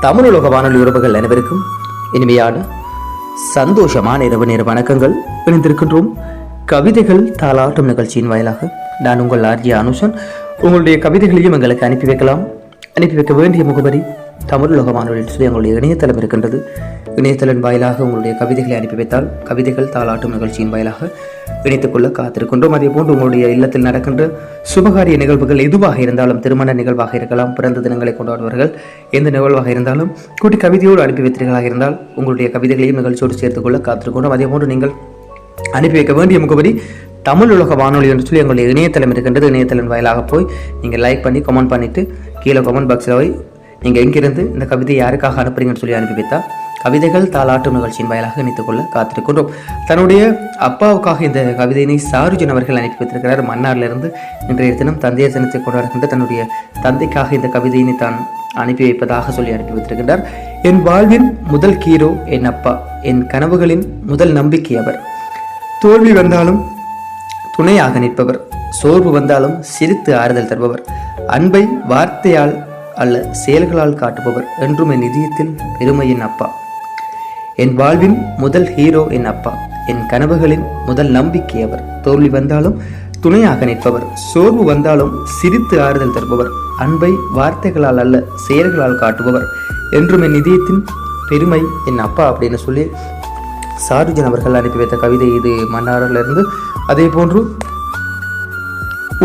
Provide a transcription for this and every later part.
தமிழுலக வானொலி உறவுகள் அனைவருக்கும் இனிமையான சந்தோஷமான இரவு நேர வணக்கங்கள். இணைந்திருக்கின்றோம் கவிதைகள் தாளாட்டும் நிகழ்ச்சியின் வாயிலாக. நான் உங்கள் ஆர்ஜி அனுஷன். உங்களுடைய கவிதைகளையும் எங்களுக்கு அனுப்பி வைக்கலாம். அனுப்பி வைக்க வேண்டிய முகவரி தமிழுலக வானொலியில் சொல்லி எங்களுடைய இணையதளம் இருக்கின்றது. இணையதளம் வாயிலாக உங்களுடைய கவிதைகளை அனுப்பி வைத்தால் கவிதைகள் தாளாட்டும் நிகழ்ச்சியின் வாயிலாக இணைத்துக் கொள்ள காத்திருக்கின்றோம். அதே போன்று உங்களுடைய இல்லத்தில் நடக்கின்ற சுபகாரிய நிகழ்வுகள் எதுவாக இருந்தாலும், திருமண நிகழ்வாக இருக்கலாம், பிறந்த தினங்களை கொண்டாடுவார்கள், எந்த நிகழ்வாக இருந்தாலும் கூட்டி கவிதையோடு அனுப்பி வைத்தீர்களாக இருந்தால் உங்களுடைய கவிதைகளையும் நிகழ்ச்சியோடு சேர்த்துக் கொள்ள காத்திருக்கின்றோம். அதே போன்று நீங்கள் அனுப்பி வைக்க வேண்டிய முகவரி தமிழுலக வானொலி என்று சொல்லி எங்களுடைய இணையதளம் இருக்கின்றது. இணையதளம் வாயிலாக போய் நீங்கள் லைக் பண்ணி கமெண்ட் பண்ணிட்டு கீழே கமெண்ட் பாக்ஸில் போய் நீங்கள் எங்கிருந்து இந்த கவிதை யாருக்காக அனுப்புறீங்கன்னு சொல்லி அனுப்பி வைத்தால் கவிதைகள் தாளாட்டும் நிகழ்ச்சியின் வாயிலாக இணைத்துக் கொள்ள காத்திருக்கின்றோம். தன்னுடைய அப்பாவுக்காக இந்த கவிதையினை சாருஜன் அவர்கள் அனுப்பி வைத்திருக்கிறார். மன்னாரிலிருந்து இன்றைய தினம் தந்தையர் தினத்தை கொண்டாடுகின்ற தன்னுடைய தந்தைக்காக இந்த கவிதையினை தான் அனுப்பி வைப்பதாக சொல்லி அனுப்பி வைத்திருக்கின்றார். என் வாழ்வின் முதல் ஹீரோ என் அப்பா, என் கனவுகளின் முதல் நம்பிக்கை அவர். தோல்வி வந்தாலும் துணையாக நிற்பவர், சோர்வு வந்தாலும் சிரித்து ஆறுதல் தருபவர், அன்பை வார்த்தையால் அல்ல செயல்களால் காட்டுபவர், என்றும் என் இதயத்தில் பெருமையின் அப்பா. என் வாழ்வின் முதல் ஹீரோ என் அப்பா, என் கனவுகளின் முதல் நம்பிக்கை அவர். தோல்வி வந்தாலும் துணையாக நிற்பவர், சோர்வு வந்தாலும் சிரித்து ஆறுதல் தருபவர், அன்பை வார்த்தைகளால் அல்ல செயல்களால் காட்டுபவர், என்றும் என் இதயத்தின் பெருமை என் அப்பா அப்படின்னு சொல்லி சாருஜன் அவர்கள் அனுப்பி வைத்த கவிதை இது மன்னாரிலிருந்து. அதே போன்று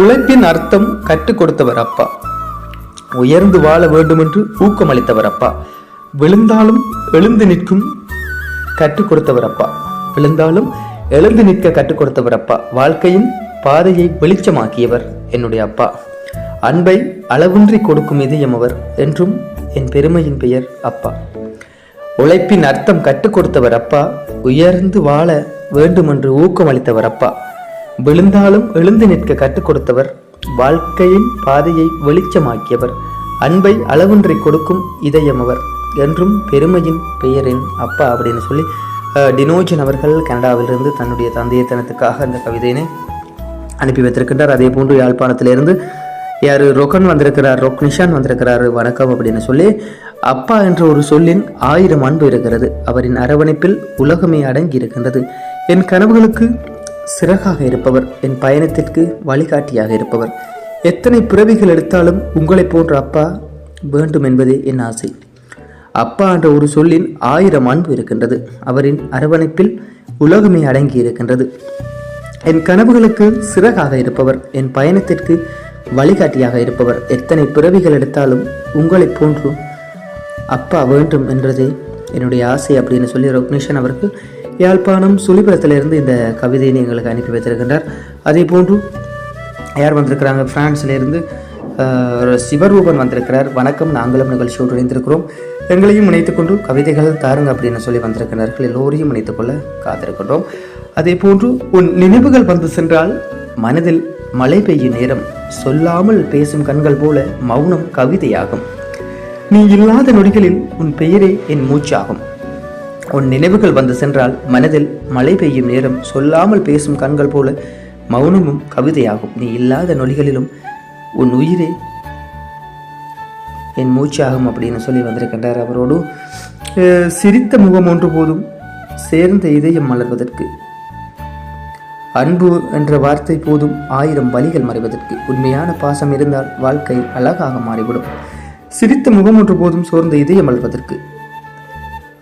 உழைப்பின் அர்த்தம் கற்றுக் கொடுத்தவர் அப்பா, உயர்ந்து வாழ வேண்டும் என்று ஊக்கமளித்தவர் அப்பா, விழுந்தாலும் எழுந்து நிற்கும் கற்றுக் கொடுத்தவர் அப்பா, விழுந்தாலும் எழுந்து நிற்க கற்றுக் கொடுத்தவர் அப்பா, வாழ்க்கையின் பாதையை வெளிச்சமாக்கியவர் என்னுடைய அப்பா, அன்பை அளவின்றி கொடுக்கும் இதயம் அவர், என்றும் என் பெருமையின் பெயர் அப்பா. உழைப்பின் அர்த்தம் கற்றுக் கொடுத்தவர் அப்பா, உயர்ந்து வாழ வேண்டும் என்று ஊக்கமளித்தவர் அப்பா, விழுந்தாலும் எழுந்து நிற்க கற்றுக் கொடுத்தவர், வாழ்க்கையின் பாதையை வெளிச்சமாக்கியவர், அன்பை அளவின்றி கொடுக்கும் இதயம் அவர், என்றும் பெருமையின் பெயரின் அப்பா அப்படின்னு சொல்லி டினோஜன் அவர்கள் கனடாவிலிருந்து தன்னுடைய தந்தையர் தினத்துக்காக அந்த கவிதையினை அனுப்பி வைத்திருக்கின்றார். அதே போன்று யாழ்ப்பாணத்திலிருந்து ரொகன் வந்திருக்கிறார், நிஷான் வந்திருக்கிறார். வணக்கம் அப்படின்னு சொல்லி, அப்பா என்ற ஒரு சொல்லின் 1000 அன்பு இருக்கிறது, அவரின் அரவணைப்பில் உலகமே அடங்கி இருக்கின்றது, என் கனவுகளுக்கு சிறகாக இருப்பவர், என் பயணத்திற்கு வழிகாட்டியாக இருப்பவர், எத்தனை பிறவிகள் எடுத்தாலும் உங்களை போன்ற அப்பா வேண்டும் என்பதே என் ஆசை. அப்பா என்ற ஒரு சொல்லின் 1000 அன்பு இருக்கின்றது, அவரின் அரவணைப்பில் உலகமே அடங்கி இருக்கின்றது, என் கனவுகளுக்கு சிறகாக இருப்பவர், என் பயணத்திற்கு வழிகாட்டியாக இருப்பவர், எத்தனை பிறவிகள் எடுத்தாலும் உங்களை போன்று அப்பா வேண்டும் என்றதே என்னுடைய ஆசை அப்படின்னு சொல்லி ரொக்னிஷன் அவர்கள் யாழ்ப்பாணம் சுழிபுரத்திலிருந்து இந்த கவிதையை எங்களுக்கு அனுப்பி வைத்திருக்கின்றார். அதே போன்று யார் வந்திருக்கிறாங்க, பிரான்ஸ்லேருந்து சிவரூபன் வந்திருக்கிறார். வணக்கம், நாங்களும் நிகழ்ச்சியோடு இணைந்திருக்கிறோம், எங்களையும் இணைத்துக்கொண்டு கவிதைகள் தாருங்க அப்படின்னு சொல்லி வந்திருக்கிறார்கள். எல்லோரையும் இணைத்துக்கொள்ள காத்திருக்கின்றோம். அதே போன்று உன் நினைவுகள் வந்து சென்றால் மனதில் மழை பெய்யும் நேரம், சொல்லாமல் பேசும் கண்கள் போல மௌனம் கவிதையாகும், நீ இல்லாத நொடிகளில் உன் பெயரே என் மூச்சாகும். உன் நினைவுகள் வந்து சென்றால் மனதில் மழை பெய்யும் நேரம், சொல்லாமல் பேசும் கண்கள் போல மௌனமும் கவிதையாகும், நீ இல்லாத நொடிகளிலும் உன் உயிரே என் மூச்சாகும் அப்படின்னு சொல்லி வந்திருக்கின்றார். அவரோடு சிரித்த முகம் ஒன்று போதும் சேர்ந்த இதயம் மலர்வதற்கு, அன்பு என்ற வார்த்தை போதும் 1000 வலிகள் மறைவதற்கு, உண்மையான பாசம் இருந்தால் வாழ்க்கை அழகாக மாறிவிடும், சிரித்த முகம் ஒன்று போதும் சோர்ந்த இதயம் மலர்வதற்கு,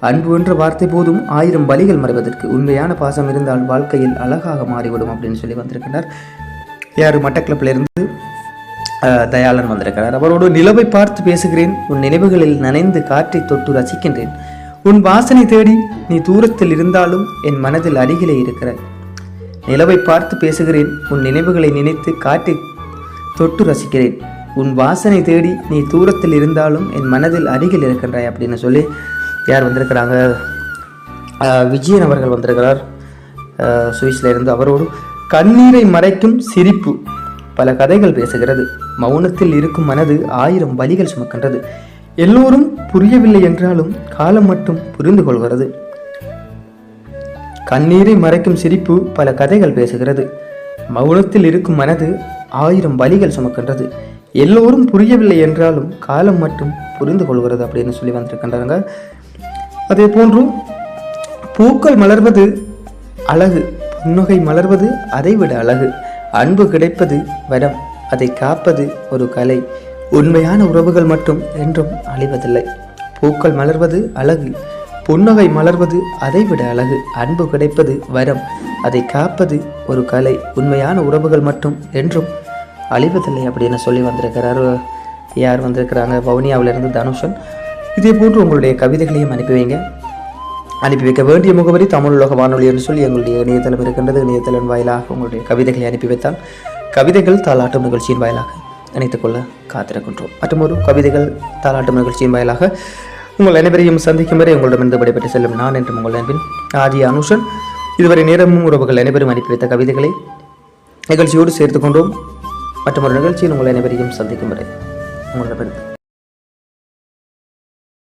அன்பு என்ற வார்த்தை போதும் 1000 வலிகள் மறைவதற்கு, உண்மையான பாசம் இருந்தால் வாழ்க்கையில் அழகாக மாறிவிடும் அப்படின்னு சொல்லி வந்திருக்கிறார். யார் மட்டக்களப்பிலிருந்து தயாளன் வந்திருக்கிறார். அவரோடு நிலவை பார்த்து பேசுகிறேன், உன் நினைவுகளில் நனைந்து காற்றை தொட்டு ரசிக்கின்றேன், உன் வாசனை தேடி நீ தூரத்தில் இருந்தாலும் என் மனதில் அருகிலே இருக்கிறாய். நிலவை பார்த்து பேசுகிறேன், உன் நினைவுகளை நினைத்து காற்றை தொட்டு ரசிக்கிறேன், உன் வாசனை தேடி நீ தூரத்தில் இருந்தாலும் என் மனதில் அருகில் இருக்கின்றாய் அப்படின்னு சொல்லி யார் வந்திருக்கிறாங்க, விஜயன் அவர்கள் வந்திருக்கிறார் சுவிஸ்ல இருந்து. அவரோடு கண்ணீரை மறைக்கும் சிரிப்பு பல கதைகள் பேசுகிறது, மௌனத்தில் இருக்கும் மனது 1000 வலிகள் சுமக்கின்றது, எல்லோரும் புரியவில்லை என்றாலும் காலம் மட்டும் புரிந்து கொள்கிறது. கண்ணீரை மறைக்கும் சிரிப்பு பல கதைகள் பேசுகிறது, மௌனத்தில் இருக்கும் மனது 1000 வலிகள் சுமக்கின்றது, எல்லோரும் புரியவில்லை என்றாலும் காலம் மட்டும் புரிந்து கொள்கிறது அப்படின்னு சொல்லி வந்திருக்கின்றாங்க. அதே போன்று பூக்கள் மலர்வது அழகு, புன்னகை மலர்வது அதைவிட அழகு, அன்பு கிடைப்பது வரம், அதை காப்பது ஒரு கலை, உண்மையான உறவுகள் மட்டும் என்றும் அழிவதில்லை. பூக்கள் மலர்வது அழகு, புன்னகை மலர்வது அதைவிட அழகு, அன்பு கிடைப்பது வரம், அதை காப்பது ஒரு கலை, உண்மையான உறவுகள் மட்டும் என்றும் அழிவதில்லை அப்படின்னு சொல்லி வந்திருக்கிறார். யார் வந்திருக்கிறாங்க? வவுனியாவிலிருந்து தனுஷன். இதே போன்று உங்களுடைய கவிதைகளையும் அனுப்பி வைங்க. அனுப்பி வைக்க வேண்டிய முகவரி தமிழ் உலக வானொலி என்று சொல்லி எங்களுடைய இணையதளம் இருக்கின்றது. இணையதளம் வாயிலாக உங்களுடைய கவிதைகளை அனுப்பி வைத்தால் கவிதைகள் தாலாட்டும் நிகழ்ச்சியின் வாயிலாக இணைத்துக்கொள்ள காத்திருக்கின்றோம். மற்றும் ஒரு கவிதைகள் தாலாட்டும் நிகழ்ச்சியின் வாயிலாக உங்கள் அனைவரையும் சந்திக்கும் வரை உங்களிடமிருந்து விடைபெற்று செல்லும் நான் என்றும் உங்கள் அன்பின் ஆர்ஜி அனுஷன். இதுவரை நேரமும் உறவுகள் அனைவரும் அனுப்பி வைத்த கவிதைகளை நிகழ்ச்சியோடு சேர்த்து கொண்டோம். மற்றொரு நிகழ்ச்சியில் உங்கள் அனைவரையும் சந்திக்கும் வரை உங்களிடமிருந்து